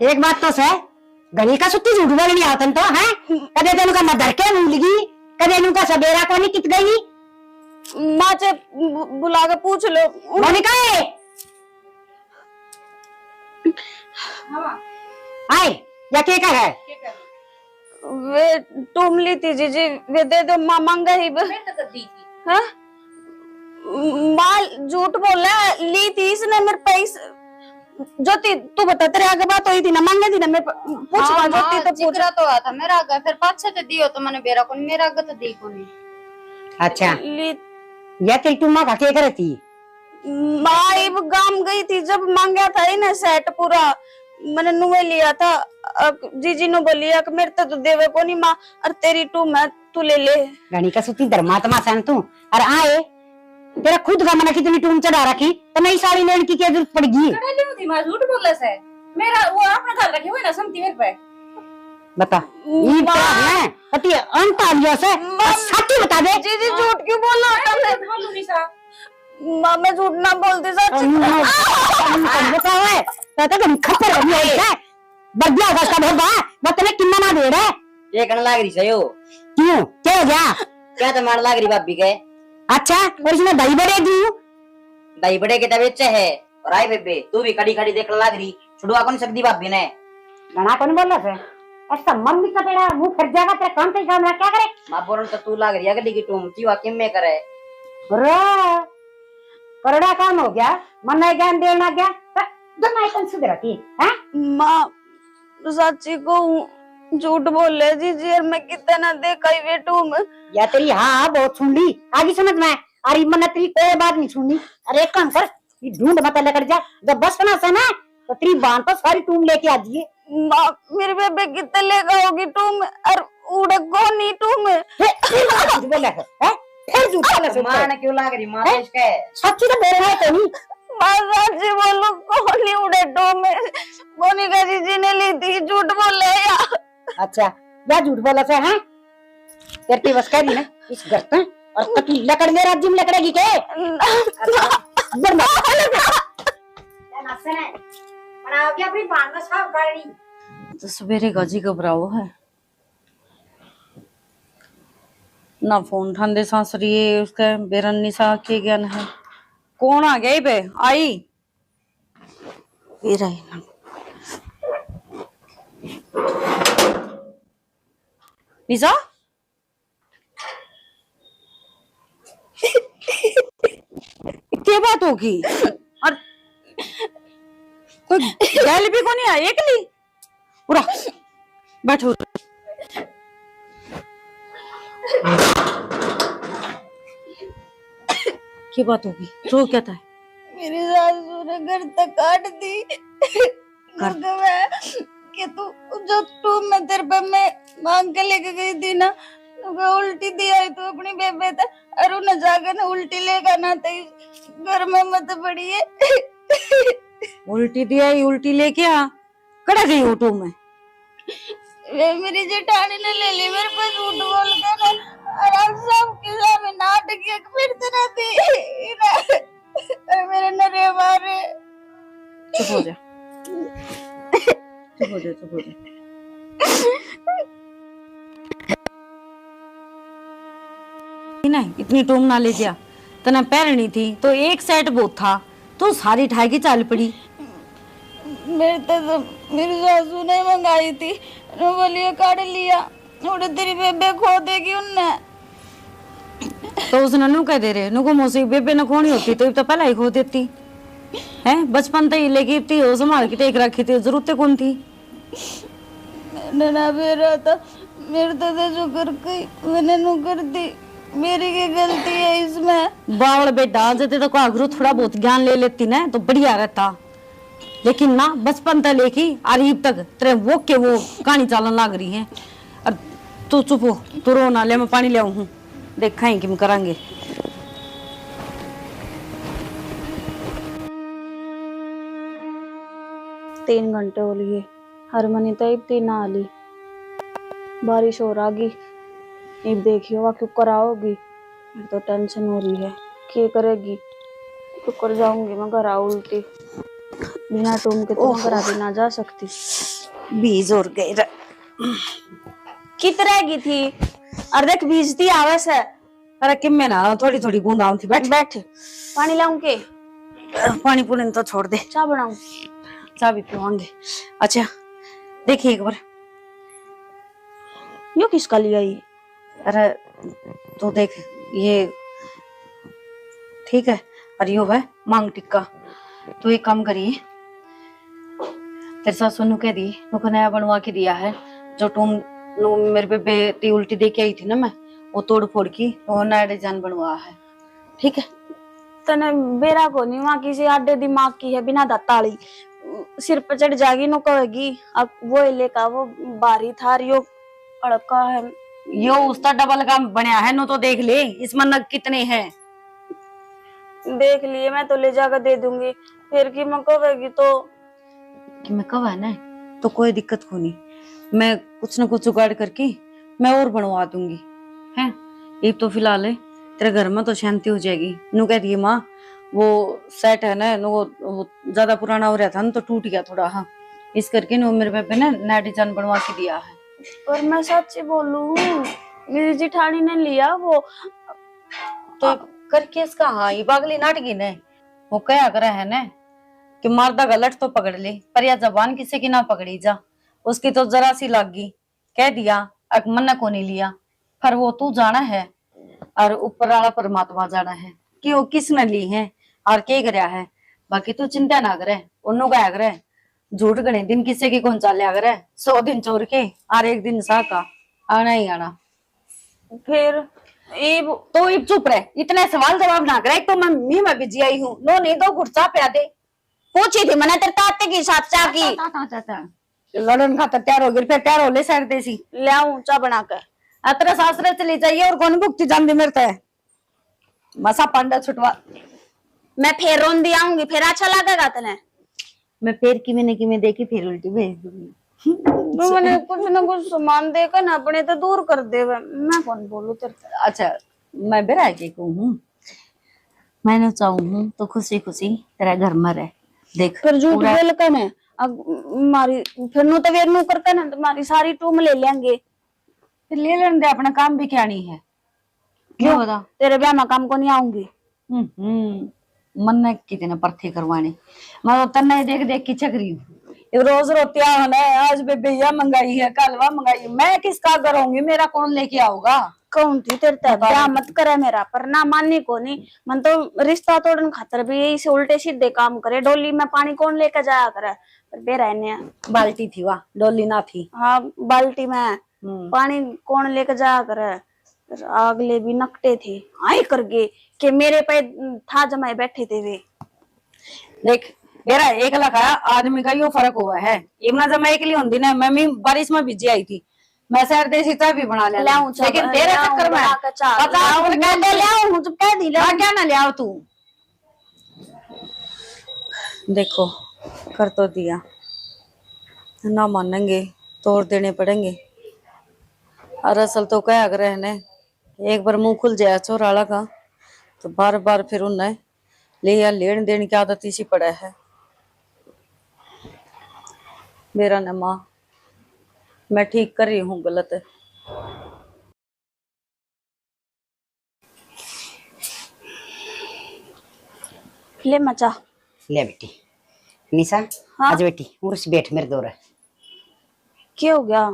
Speaker 3: एक बात तो सह गली का सुत्ती झूठ बोलनी आवतन तो है, कदे तेनु का मदर के भूलगी, कदे नु का सबेरा को नहीं कित गई।
Speaker 2: माँ से बुला के पूछ लो।
Speaker 3: मोनिका आए या के का है
Speaker 2: वे तुम ली थी जीजी, वे दे दो माँ मांगा ही हाँ? माँ झूठ बोला, ली थी इसने मेरे पैसे। ज्योति तू बता, तेरे आगे बात हुई थी ना, मांगे थी ना मैं पूछ।
Speaker 7: हाँ,
Speaker 2: ज्योति तो पूछ।
Speaker 7: जिक्र तो आया था मेरा आगे, फिर पाछे तो दियो तो मैंने बेरा को नहीं, मेरा आगे तो दी को नहीं।
Speaker 3: अच्छा
Speaker 2: ली
Speaker 3: या तेरी टुम्मा का के करे थी
Speaker 2: माँ इब गाम गई थी जब मांगा था ना सेट पूरा, मैंने नुए लिया था। जीजी ने बोलिया कि मेरे तो देवे को नहीं माँ, और तेरी टू मैं तू ले ले।
Speaker 3: गणी का सुती धर्मात्मा सन तू और आए तेरा खुद का मन कितनी टूम चढ़ा रखी तो नई साड़ी लेने की क्या जरूरत पड़ेगी।
Speaker 6: झूठ बोल से मेरा वो अपना घर रखे हुए ना समती मेरे पे
Speaker 3: बता ये क्या है पति अंत आ गया से सच्ची बता दे।
Speaker 2: जीजी झूठ क्यों बोला?
Speaker 6: बोलू निशा
Speaker 2: माँ मैं झूठ ना बोलती सच।
Speaker 3: बता है तो तुम खप्पर हो गया है बढ़िया होगा इसका भरवा बता ने कितना ना दे रहा
Speaker 5: ये कण लाग रही सयो
Speaker 3: क्यों क्या हो गया
Speaker 5: क्या तो मार लाग रही भाभी के।
Speaker 3: अच्छा और इसमें दही बड़े दी
Speaker 5: दही बड़े के तबीयत है और आई बेबे तू भी कड़ी कड़ी देखने लाग रही, छुड़वा कौन सकती भाभी ने।
Speaker 3: गणा कौन बोल रहा है ऐसा मम्मी का बेड़ा मुंह फिर जाएगा तेरा काम से काम क्या करे।
Speaker 5: मां बोल तो तू लाग रही अगली की टूम तीवा किम में करे
Speaker 3: रे करड़ा काम हो गया मन नहीं ज्ञान देना गया तो मैं कौन सुधरती है।
Speaker 2: माँ सच्ची को झूठ बोल रहे जीजी, और मैं कितना देखा ही बेटू में।
Speaker 3: या तेरी हाँ बहुत सुन ली आगे समझ में अरे मन तेरी कोई बात नहीं सुननी। अरे एक काम कर ये ढूंढ मत लेकर जा जब बस बना से ना तो तेरी बांध तो सारी टूम लेके आ जाइए।
Speaker 2: माँ मेरे बेबे कितने लेगा होगी टूम, और उड़े को नहीं टूम।
Speaker 3: बोला है फिर झूठ बोला से
Speaker 5: मां ने क्यों लाग रही मां तो इसके
Speaker 3: सच्ची तो बोल रहा है तो नहीं।
Speaker 2: माँ सच्ची बोलो कौन नहीं उड़े टूम, मोनिका जीजी ने ली थी, झूठ बोल रहे यार।
Speaker 3: अच्छा या झूठ बोला से हैं तेरी बस कह दी ना इस घर पे और तक लकड़ मेरा राज्य में लकड़ेगी के अपनी बांध का साफ कर रही
Speaker 1: तो सवेरे गाजी घबराओ है ना, फोन ठांदे सासरी उसका बेरन निशा के ज्ञान है। कौन आ गई बे आई बेरा ना निशा क्या बात होगी और कोई गैल भी को नहीं आई एक ली पूरा बैठो। क्या बात होगी रो क्या था?
Speaker 2: मेरी सासू ने घर तक काट दी कि तू जो टूम में तेरे पे मैं मांग के लेके गई थी ना,
Speaker 6: उल्टी दी आई तो अपनी बेबे था और उन्हें जाकर ना उल्टी लेकर ना तो घर में मत पड़ी है।
Speaker 1: उल्टी दिया ही उल्टी लेके आ, कड़ा गई ऑटो में।
Speaker 6: वे मेरी जेठानी ने ले ली मेरे पास झूठ बोल कर और अब सबके सामने नाटक फिरते रहती और मेरे नरे मारे।
Speaker 1: चुप हो जा, चुप हो जा, चुप हो जा। नहीं इतनी टूम ना ले जा, तना पैरनी थी तो एक सेट बहुत था तो सारी ठाई की चाल पड़ी।
Speaker 6: मेरी सासू ने मंगाई थी, बोलिए काट लिया और तेरी बेबे खो देगी उनने।
Speaker 1: तो उसने नु कह दे रहे नु को मौसी बेबे न खोनी होती तो पहले ही खो देती है। बचपन तक लेके इतनी हो संभाल के टेक रखी थी, जरूरत कौन थी।
Speaker 6: ना मेरा था मेरे तो जो कर गई मैंने नु कर दी, मेरी क्या गलती है इसमें।
Speaker 1: बावल बेटा जते तो आगरू थोड़ा बहुत ज्ञान ले लेती ना तो बढ़िया रहता, लेकिन ना बचपन तक लेके अरीब तक तेरे वो के वो कहानी चालन लाग रही है। और तू चुप हो, तू रो ना, ले मैं पानी ले आऊं हूं, देखा ही कि हम करांगे।
Speaker 2: तीन घंटे हो लिए, हरमनी तो इतनी ना आली, बारिश हो रही। अब देखियो वह क्यों कराओगी, मेरे तो टेंशन हो रही है क्या करेगी। तो कर जाऊंगी मैं घर उल्टी, बिना टूम के तो मैं घर भी ना जा सकती।
Speaker 1: बीज और गए
Speaker 2: कित रहेगी थी और देख भीजती आवे से।
Speaker 1: अरे कि मैं ना थोड़ी थोड़ी बूंद आऊं थी। बैठ
Speaker 2: बैठ, पानी लाऊं के?
Speaker 1: पानी पुनी तो छोड़ दे,
Speaker 2: चाय बनाऊं?
Speaker 1: चाय भी पिवाएंगे। अच्छा देखिए एक बार,
Speaker 2: यो किसका लिया ये?
Speaker 1: अरे तो देख ये ठीक है, और यो है मांग टिक्का। तो एक काम करिए, तेरे सासू नु कह दी नुको नया बनवा के दिया है, जो तुम नु मेरे पे बेटी उल्टी दे के आई थी ना, मैं वो तोड़ फोड़ की वो नया डिजाइन बनवा है। ठीक है
Speaker 2: तने बेरा को नहीं, वहां किसी आडे दिमाग की है, बिना दाताली सिर पर चढ़ जागी नो कहेगी। अब वो ले का वो बारी था यो अड़का है,
Speaker 1: यो उसका डबल का बनया है नो, तो देख ले इसमें नग कितने हैं।
Speaker 2: देख लिए, मैं तो ले जाकर दे दूंगी, फिर की मैं कहेगी तो
Speaker 1: कि मैं कब है ना तो कोई दिक्कत को नहीं, मैं कुछ ना कुछ जुगाड़ करके मैं और बनवा दूंगी हैं। ये तो फिलहाल है तेरे घर में तो शांति हो जाएगी। नु कह रही माँ वो सेट है ना नु वो ज्यादा पुराना हो रहा था ना तो टूट गया थोड़ा, हाँ इस करके नु मेरे पे ना नया डिजाइन बनवा के दिया है।
Speaker 2: पर मैं सच्ची बोलूं, मेरी जिठानी ने लिया वो
Speaker 1: तो करके इसका हाँ ये पागली नाटकी ने वो क्या करे है ना कि मर्दा गलत तो पकड़ ले पर या जबान किसी की ना पकड़ी जा, उसकी तो जरा सी लग गई, कह दिया अब मन्ना को नहीं लिया, पर वो तू जाना है और ऊपर वाला परमात्मा जाना है कि वो किसने ली है और क्या कराया है। बाकी तू चिंता ना करे, उन्हों का करे झूठ गणे दिन किसी की कौन चाल करे, 100 दिन चोर के और एक दिन सा का आना ही आना।
Speaker 2: फिर
Speaker 1: तो इब चुप रहे, इतने सवाल जवाब ना करे। तो मैं बिजी आई हूँ, नो नहीं तो गुस्सा पे दे।
Speaker 2: पूछी थी मैंने तेरे ताते की साथ चाह की
Speaker 1: लड़न खातर तैयार हो गई, फिर तैयार हो ले सर देसी
Speaker 2: ले आऊं चाह बनाकर।
Speaker 1: अतरा सासरे चली जाइए और कौन भुगती जान मेरे है मसा पांडा छुटवा।
Speaker 2: मैं फिर रोंदी आऊंगी, फिर अच्छा लगेगा तने।
Speaker 1: मैं फिर कि मैं देखी फिर उल्टी भेज दूंगी।
Speaker 2: तो मैंने कुछ ना कुछ सामान देकर ना अपने तो दूर कर दे, मैं कौन बोलूं तेरे से।
Speaker 1: अच्छा मैं बेरा के कहूँ, मैंने चाहूँ तो खुशी खुशी तेरा घर में रह। देख
Speaker 2: फिर झूठ बोल कर ने अब मारी फिर नु तो वेर नु करके ना तुम्हारी सारी टूम ले लेंगे।
Speaker 1: फिर ले लेने दे, अपना काम भी क्या नहीं है। क्यों बता
Speaker 2: तेरे ब्याह में काम को नहीं आऊंगी।
Speaker 1: मन ने कितने परथे करवाने, मैं तो तन्ने देख देख के चकरी हूँ। रोज रोती है आज बेबिया मंगाई है कल वह मंगाई, मैं किसका करूंगी, मेरा कौन लेके आओगा।
Speaker 2: कौन थी तेरे तक ब्याह मत करे मेरा, पर ना मानने को नहीं मन तो रिश्ता तोड़न खातर भी यही से उल्टे सीधे काम करे। डोली में पानी कौन लेकर जाया करे, पर बे रहने
Speaker 1: बाल्टी थी वह डोली ना थी।
Speaker 2: हाँ बाल्टी में पानी कौन लेकर जाया करे। अगले भी नकटे थे आई करके कि मेरे पे था जमाए बैठे थे वे।
Speaker 1: देख मेरा एक लखा आदमी का यो फर्क हुआ है, इमना जमा एक लिए होती ना, मैं भी बारिश में भिजी आई थी मैं शहर देसी चाय भी बना ले
Speaker 2: लाऊं चाय,
Speaker 1: लेकिन तेरे
Speaker 2: लाऊं
Speaker 1: चक्कर में
Speaker 2: बना के चाय,
Speaker 1: पता
Speaker 2: लाऊं, मैं तो लाऊं, मुझे कह दी लाऊं।
Speaker 1: क्या ना ले आओ तू। देखो कर तो दिया, ना मानेंगे तोड़ देने पड़ेंगे। और असल तो क्या अगर रहने एक बार मुंह खुल जाए चोराला का तो बार बार फिर उन्हें ले या लेन देन की आदत इसी पड़ा है। मेरा न माँ, मैं ठीक कर रही हूँ गलत है।
Speaker 2: ले मचा
Speaker 3: ले बेटी निशा।
Speaker 2: हाँ?
Speaker 3: आज बेटी उर्स बैठ मेरे दौर।
Speaker 2: क्या हो गया?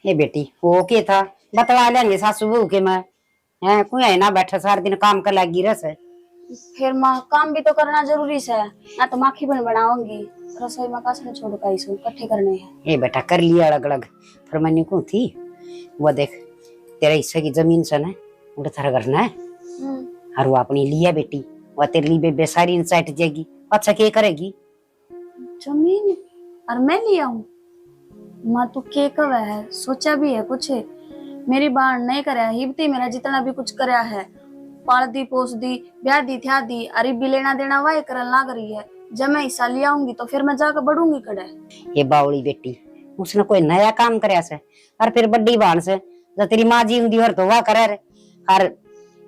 Speaker 3: ये बेटी वो के था बतवा लेंगे सासू बहू के मैं है कोई है ना बैठा सारा दिन काम कर लगी रस है।
Speaker 2: फिर माँ काम भी तो करना जरूरी है ना, तो माखी बन बनाऊंगी रसोई में कासने छोड़ का इसको इकट्ठे करने हैं।
Speaker 3: ये बेटा कर लिया अलग अलग फिर मैंने को थी वो देख तेरे हिस्से की जमीन से ना उड़े थारा करना है और वो अपनी लिया बेटी वो तेरे लिए बेबे सारी इंसाइट जाएगी। अच्छा क्या करेगी?
Speaker 2: जमीन और मैं लिया हूँ माँ, तू के कब है सोचा भी है कुछ? मेरी बाण नहीं करया हिबती मेरा जितना भी कुछ करया है, पाल दी पोस दी ब्याह दी थ्या दी, अरे भी लेना देना वाही करन लाग रही है। जब मैं हिस्सा लिया आऊंगी तो फिर मैं जाकर बढ़ूंगी कड़े।
Speaker 3: ये बावली बेटी उसने कोई नया काम करया से और फिर बड़ी बाण से जो तेरी माँ जी हुई और तो वह करे रे। और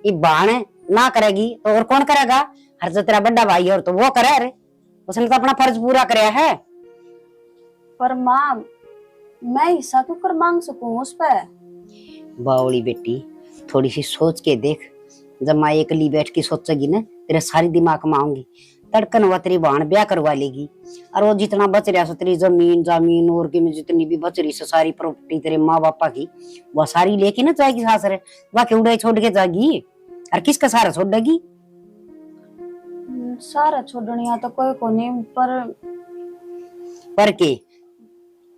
Speaker 3: ये बाण ना करेगी तो और कौन करेगा? हर जो तेरा बड़ा भाई और तो वो करे रे, उसने तो अपना फर्ज पूरा करया है।
Speaker 2: पर माँ मैं हिस्सा क्यों कर मांग सकूं उस पे?
Speaker 3: बावली बेटी थोड़ी सी सोच के देख, जब माँ एकली बैठ के सोचेगी ना तेरे सारी दिमाग में आऊंगी तड़कन वो तेरी बहन ब्याह करवा लेगी और वो जितना बच रहा तेरी जमीन जमीन और की जितनी भी बच रही सारी प्रॉपर्टी तेरे माँ बापा की वो सारी लेके ना जाएगी सासरे, बाकी उड़े छोड़ के जाएगी और किसका सारा छोड़ देगी?
Speaker 2: सारा छोड़निया तो कोई को नहीं,
Speaker 3: पर के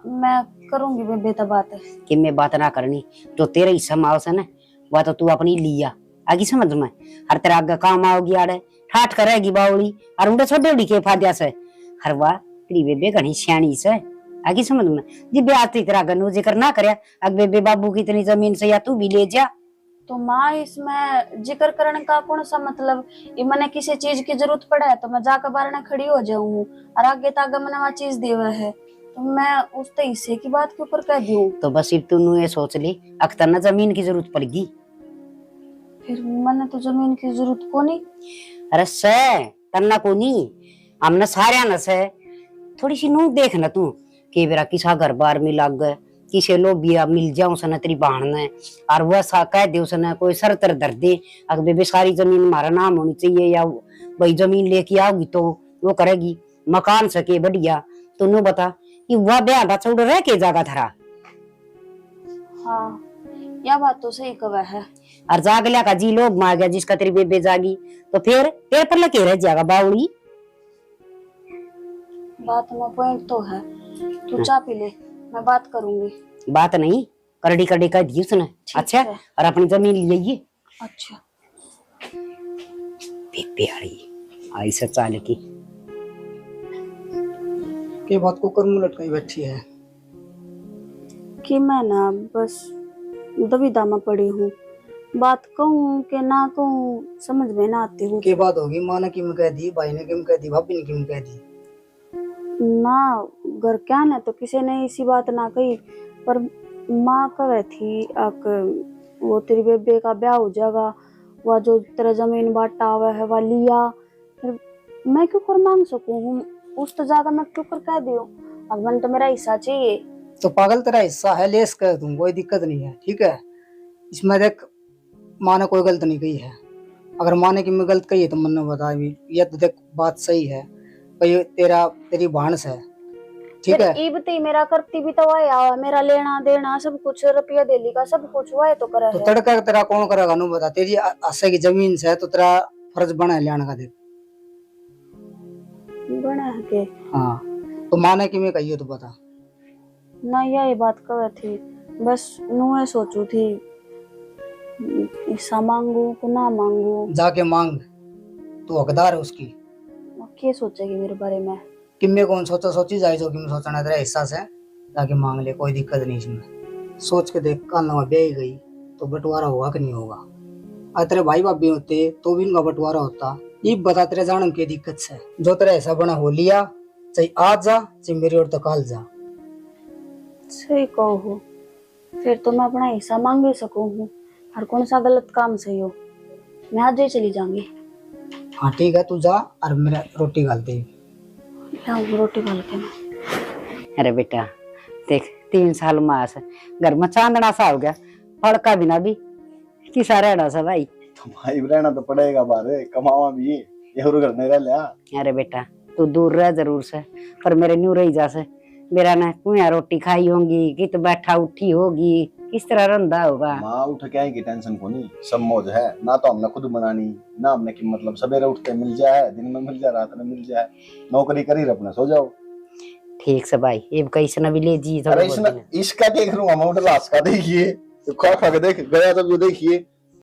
Speaker 2: मैं करूंगी बेबे तो बात है
Speaker 3: कि मैं बात ना करनी जो तेरे हिस्सा में आवश्य ना वह तो तू अपनी लिया आगे समझ में हर तेरा आगे काम आओगी आड़े ठाठ करेगी बावली और उड़े छोटे उड़ी के फाद्या से हर वाह तेरी बेबे घनी सियाणी से आगे समझ में जी ब्याह तेरा गनु जिक्र ना करे अग बेबे बाबू की इतनी जमीन से या तू भी ले जा।
Speaker 2: तो माँ इसमें जिक्र करने का कौन सा मतलब? ये मैंने किसी चीज की जरूरत पड़ा है तो मैं जाकर बारने खड़ी हो जाऊं और आगे तागे मैंने वहाँ चीज दी हुआ है तो मैं उस हिस्से की बात के ऊपर कह दूं।
Speaker 3: तो बस अब तू ये सोच ले अख्तर ना जमीन की जरूरत पड़ेगी।
Speaker 2: फिर मैंने तो जमीन की जरूरत को नहीं।
Speaker 3: अरे से तन्ना को नहीं हमने सारे न से थोड़ी सी नू देख ना तू के बेरा किसा घर बार में लग गए किसे लोबिया मिल जाऊं सना तेरी बहन ने और वह सा कह दे उसने कोई सरतर धर दे अगर बेबे सारी जमीन हमारा नाम होनी चाहिए या भाई जमीन लेके आओगी तो वो करेगी मकान सके बढ़िया तो नु बता कि वह ब्याह दा चौड़ रह के जागा थरा।
Speaker 2: हाँ यह बात तो सही कहा है।
Speaker 3: और जागल्या का जी लोग मार गया जिसका तेरी बेबे जागी तो फिर तेरे पर लगे रह जाएगा बावड़ी।
Speaker 2: बात में पॉइंट तो है, तू चाय पी ले मैं बात करूंगी।
Speaker 3: बात नहीं करड़ी करड़ी कह दी उसने। अच्छा
Speaker 2: है।
Speaker 3: और अपनी जमीन लिए
Speaker 2: अच्छा
Speaker 3: बेबे आई से चाल की
Speaker 8: के बात को कर मुंह लटकाई बैठी है
Speaker 2: कि मैं ना बस दुविधा में पड़ी हूँ, बात कहूँ कि ना कहूँ समझ में ना आती हूँ।
Speaker 8: के बात होगी माँ ने किम कह दी भाई ने किम कह दी भाभी ने किम कह दी
Speaker 2: ना घर क्या न तो किसी ने इसी बात ना कही पर माँ कह थी अक वो तेरी बेबे का ब्याह हो जाएगा वह जो तेरा जमीन बांटा हुआ है वह लिया, फिर मैं क्यों कर मांग सकूँ उस तो जाकर मैं क्यों कर कह दियो अब मन तो मेरा हिस्सा चाहिए।
Speaker 8: तो पागल तेरा हिस्सा है लेस कर दूं कोई दिक्कत नहीं है ठीक है। इसमें देख माँ ने कोई गलत नहीं कही है, अगर माँ ने कि मैं गलत कही है तो मन ने बता भी ये तो देख बात सही है भाई तेरी भानस है ठीक है।
Speaker 2: इबती मेरा करती भी तो वह मेरा लेना देना सब कुछ रुपया दिल्ली का सब कुछ वह तो करे
Speaker 8: तो
Speaker 2: है।
Speaker 8: तड़का तेरा कौन करेगा नु बता तेरी आशा की जमीन से तो तेरा फर्ज बना है लेने का देख।
Speaker 2: बना है के
Speaker 8: हाँ तो माँ ने कि मैं कही हो तो बता
Speaker 2: ना यही बात कर थी बस नुए सोचू थी हिस्सा मांगू कि ना मांगू।
Speaker 8: जाके मांग तू हकदार है उसकी।
Speaker 2: क्या सोचेगी मेरे बारे में?
Speaker 8: कि मैं कौन सोची जाए जो कि मैं सोचना तेरा हिस्सा से जाके मांग ले कोई दिक्कत नहीं इसमें सोच के देख, कल ना ब्याह गई तो बंटवारा होगा कि नहीं होगा। अगर तेरे भाई भाभी होते तो भी इनका बंटवारा होता। ये बता तेरे जाने में क्या दिक्कत है? जो तेरा ऐसा बना हो लिया, चाहे आज जा चाहे मेरी ओर तो कल जा।
Speaker 2: सही कहो हो, फिर तो मैं अपना हिस्सा मांग भी सकूं हूँ। हर कौन सा गलत काम सही हो, मैं आज ही चली जाऊंगी।
Speaker 8: हाँ ठीक है, तू जा और मेरा रोटी गाल दे।
Speaker 2: लाऊं रोटी डाल के मैं।
Speaker 3: अरे बेटा देख, 3 साल मास घर में चांदना सा हो गया, फड़का बिना भी किसा रहना सा भाई।
Speaker 9: तो भाई रहना तो पड़ेगा, बारे कमावा भी ये घर नहीं रह लिया।
Speaker 3: अरे बेटा तू दूर रह जरूर से, पर मेरे न्यू रही जा से। मेरा ना कुया रोटी खाई होगी कि तो बैठा उठी होगी, किस तरह रंधा होगा।
Speaker 9: माँ उठ के आएगी, टेंशन को नहीं, सब मौज है ना। तो हमने खुद बनानी ना, हमने की मतलब सवेरे उठते मिल जाए, दिन में मिल जाए, रात में मिल जाए, नौकरी करी अपना सो जाओ।
Speaker 3: ठीक से भाई, ये कैसे ना भी ले जी।
Speaker 9: अरे इसका देख लूंगा मैं, लाश का देखिए तो खा खा के देख गया, तो देखिए